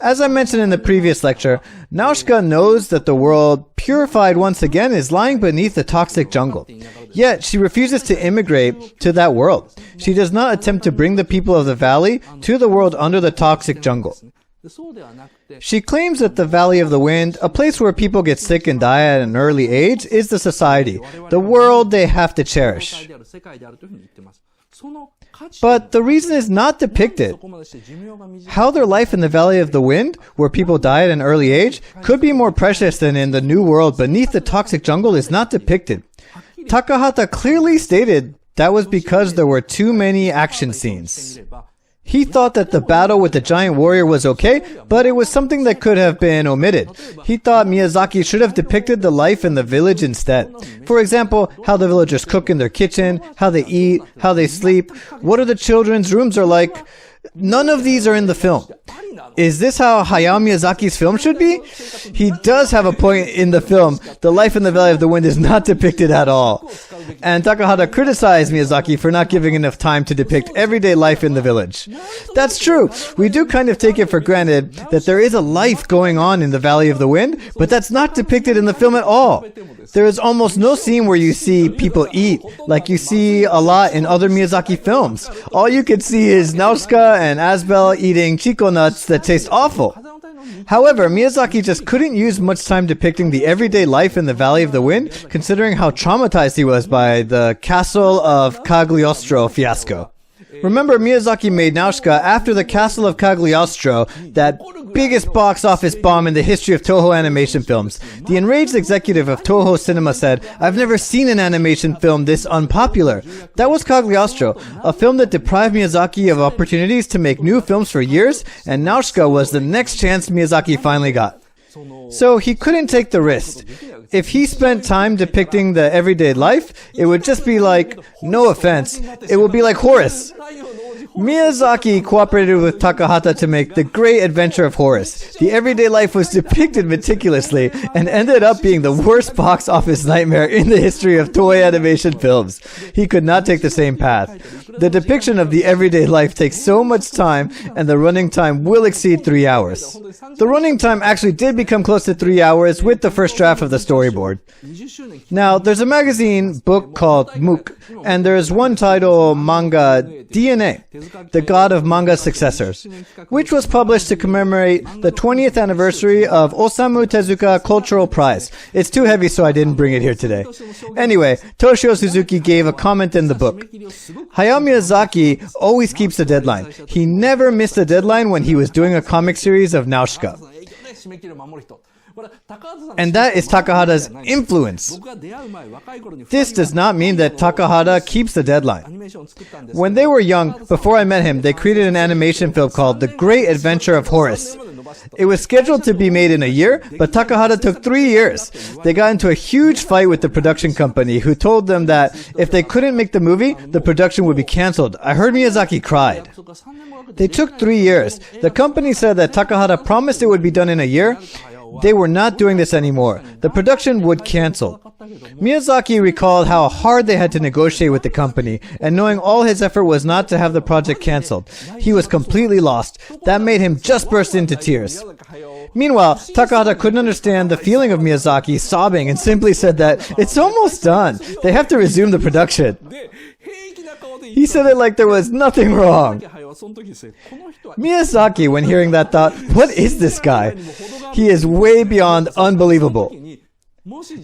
As I mentioned in the previous lecture, Nausicaa knows that the world, purified once again, is lying beneath the toxic jungle. Yet, she refuses to immigrate to that world. She does not attempt to bring the people of the valley to the world under the toxic jungle. She claims that the Valley of the Wind, a place where people get sick and die at an early age, is the society, the world they have to cherish. But the reason is not depicted. How their life in the Valley of the Wind, where people die at an early age, could be more precious than in the new world beneath the toxic jungle is not depicted. Takahata clearly stated that was because there were too many action scenes. He thought that the battle with the giant warrior was okay, but it was something that could have been omitted. He thought Miyazaki should have depicted the life in the village instead. For example, how the villagers cook in their kitchen, how they eat, how they sleep, what the children's rooms are like. None of these are in the film. Is this how Hayao Miyazaki's film should be? He does have a point in the film. The life in the Valley of the Wind is not depicted at all. And Takahata criticized Miyazaki for not giving enough time to depict everyday life in the village. That's true. We do kind of take it for granted that there is a life going on in the Valley of the Wind, but that's not depicted in the film at all. There is almost no scene where you see people eat, like you see a lot in other Miyazaki films. All you can see is Nausicaa and Asbel eating chico nuts that taste awful. However, Miyazaki just couldn't use much time depicting the everyday life in the Valley of the Wind, considering how traumatized he was by the Castle of Cagliostro fiasco. Remember, Miyazaki made Nausicaa after the Castle of Cagliostro, that biggest box office bomb in the history of Toho animation films. The enraged executive of Toho Cinema said, "I've never seen an animation film this unpopular." That was Cagliostro, a film that deprived Miyazaki of opportunities to make new films for years, and Nausicaa was the next chance Miyazaki finally got. So he couldn't take the risk. If he spent time depicting the everyday life, it would just be like, no offense, it would be like Horace. Miyazaki cooperated with Takahata to make The Great Adventure of Horace. The everyday life was depicted meticulously and ended up being the worst box office nightmare in the history of Toei animation films. He could not take the same path. The depiction of the everyday life takes so much time, and the running time will exceed 3 hours. The running time actually did become close to 3 hours with the first draft of the storyboard. Now, there's a magazine book called MOOC, and there's one title, manga DNA, the God of Manga Successors, which was published to commemorate the 20th anniversary of Osamu Tezuka Cultural Prize. It's too heavy, so I didn't bring it here today. Anyway, Toshio Suzuki gave a comment in the book. Hayao Miyazaki always keeps a deadline. He never missed a deadline when he was doing a comic series of Nausicaa. And that is Takahata's influence. This does not mean that Takahata keeps the deadline. When they were young, before I met him, they created an animation film called The Great Adventure of Horace. It was scheduled to be made in a year, but Takahata took 3 years. They got into a huge fight with the production company, who told them that if they couldn't make the movie, the production would be cancelled. I heard Miyazaki cried. They took 3 years. The company said that Takahata promised it would be done in a year. They were not doing this anymore. The production would cancel. Miyazaki recalled how hard they had to negotiate with the company, and knowing all his effort was not to have the project cancelled. He was completely lost. That made him just burst into tears. Meanwhile, Takahata couldn't understand the feeling of Miyazaki sobbing and simply said that it's almost done. They have to resume the production. He said it like there was nothing wrong. Miyazaki, when hearing that, thought, what is this guy? He is way beyond unbelievable.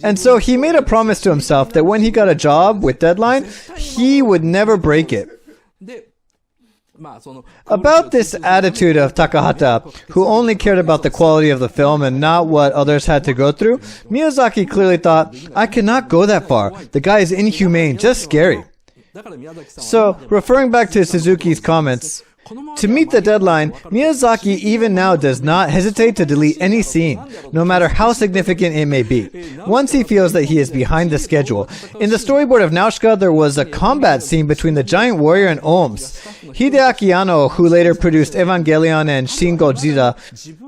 And so he made a promise to himself that when he got a job with deadline, he would never break it. About this attitude of Takahata, who only cared about the quality of the film and not what others had to go through, Miyazaki clearly thought, I cannot go that far. The guy is inhumane, just scary. So, referring back to Suzuki's comments, to meet the deadline, Miyazaki even now does not hesitate to delete any scene, no matter how significant it may be, once he feels that he is behind the schedule. In the storyboard of Nausicaa, there was a combat scene between the giant warrior and Ohms. Hideaki Anno, who later produced Evangelion and Shin Godzilla,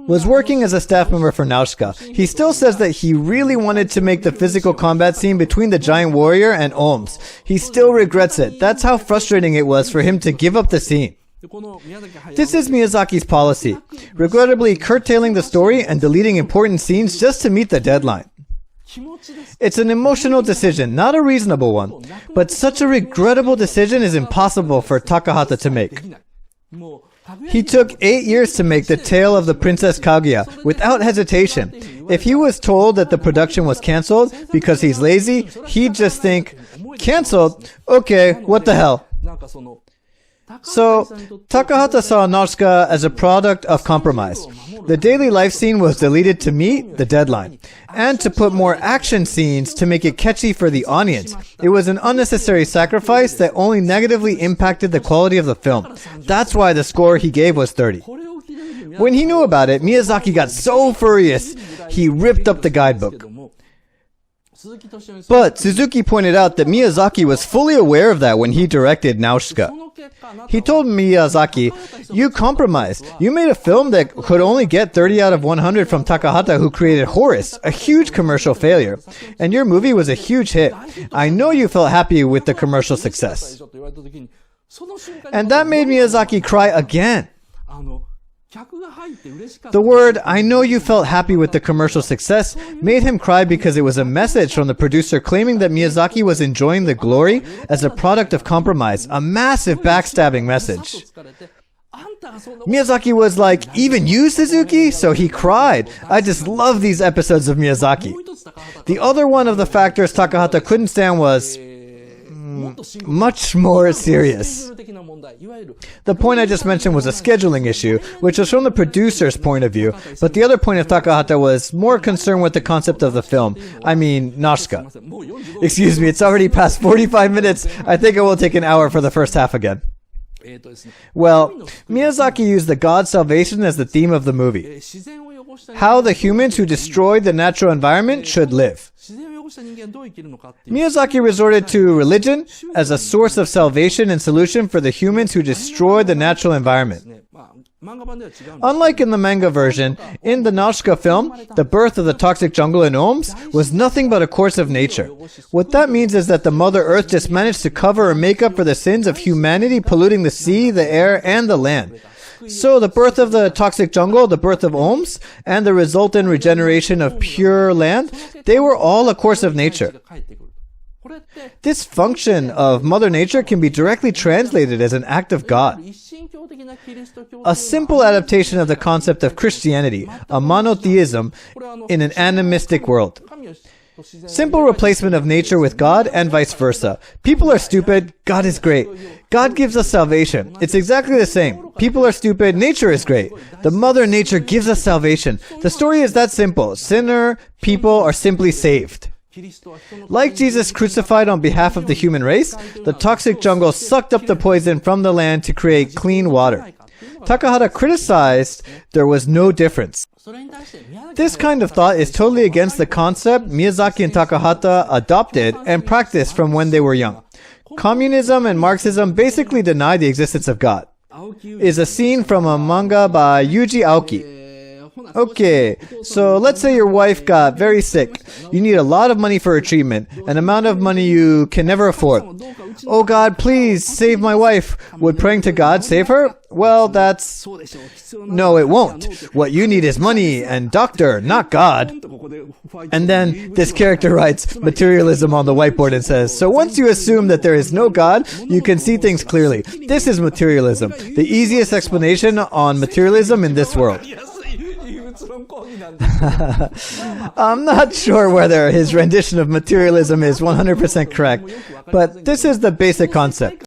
was working as a staff member for Nausicaa. He still says that he really wanted to make the physical combat scene between the giant warrior and Ohms. He still regrets it. That's how frustrating it was for him to give up the scene. This is Miyazaki's policy, regrettably curtailing the story and deleting important scenes just to meet the deadline. It's an emotional decision, not a reasonable one, but such a regrettable decision is impossible for Takahata to make. He took 8 years to make The Tale of the Princess Kaguya without hesitation. If he was told that the production was cancelled because he's lazy, he'd just think, cancelled? Okay, what the hell? So, Takahata saw Nausicaa as a product of compromise. The daily life scene was deleted to meet the deadline, and to put more action scenes to make it catchy for the audience. It was an unnecessary sacrifice that only negatively impacted the quality of the film. That's why the score he gave was 30. When he knew about it, Miyazaki got so furious, he ripped up the guidebook. But Suzuki pointed out that Miyazaki was fully aware of that when he directed Nausicaa. He told Miyazaki, "You compromised. You made a film that could only get 30 out of 100 from Takahata, who created Horus, a huge commercial failure. And your movie was a huge hit. I know you felt happy with the commercial success." And that made Miyazaki cry again. The word, "I know you felt happy with the commercial success," made him cry because it was a message from the producer claiming that Miyazaki was enjoying the glory as a product of compromise, a massive backstabbing message. Miyazaki was like, "Even you, Suzuki?" So he cried. I just love these episodes of Miyazaki. The other one of the factors Takahata couldn't stand was much more serious. The point I just mentioned was a scheduling issue, which was from the producer's point of view, but the other point of Takahata was more concerned with the concept of the film. I mean, Nausicaa. Excuse me, it's already past 45 minutes. I think it will take an hour for the first half again. Well, Miyazaki used the god salvation as the theme of the movie. How the humans who destroyed the natural environment should live. Miyazaki resorted to religion as a source of salvation and solution for the humans who destroyed the natural environment. Unlike in the manga version, in the Nausicaa film, the birth of the toxic jungle in Oms was nothing but a course of nature. What that means is that the Mother Earth just managed to cover or make up for the sins of humanity polluting the sea, the air, and the land. So the birth of the toxic jungle, the birth of Oms, and the resultant regeneration of pure land, they were all a course of nature. This function of Mother Nature can be directly translated as an act of God. A simple adaptation of the concept of Christianity, a monotheism in an animistic world. Simple replacement of nature with God and vice versa. People are stupid, God is great. God gives us salvation. It's exactly the same. People are stupid, nature is great. The Mother Nature gives us salvation. The story is that simple. Sinner, people are simply saved. Like Jesus crucified on behalf of the human race, the toxic jungle sucked up the poison from the land to create clean water. Takahata criticized there was no difference. This kind of thought is totally against the concept Miyazaki and Takahata adopted and practiced from when they were young. Communism and Marxism basically deny the existence of God. Is a scene from a manga by Yuji Aoki. Okay, so let's say your wife got very sick. You need a lot of money for her treatment, an amount of money you can never afford. Oh God, please save my wife. Would praying to God save her? Well, that's... No, it won't. What you need is money and doctor, not God. And then this character writes materialism on the whiteboard and says, so once you assume that there is no God, you can see things clearly. This is materialism, the easiest explanation on materialism in this world. I'm not sure whether his rendition of materialism is 100% correct, but this is the basic concept.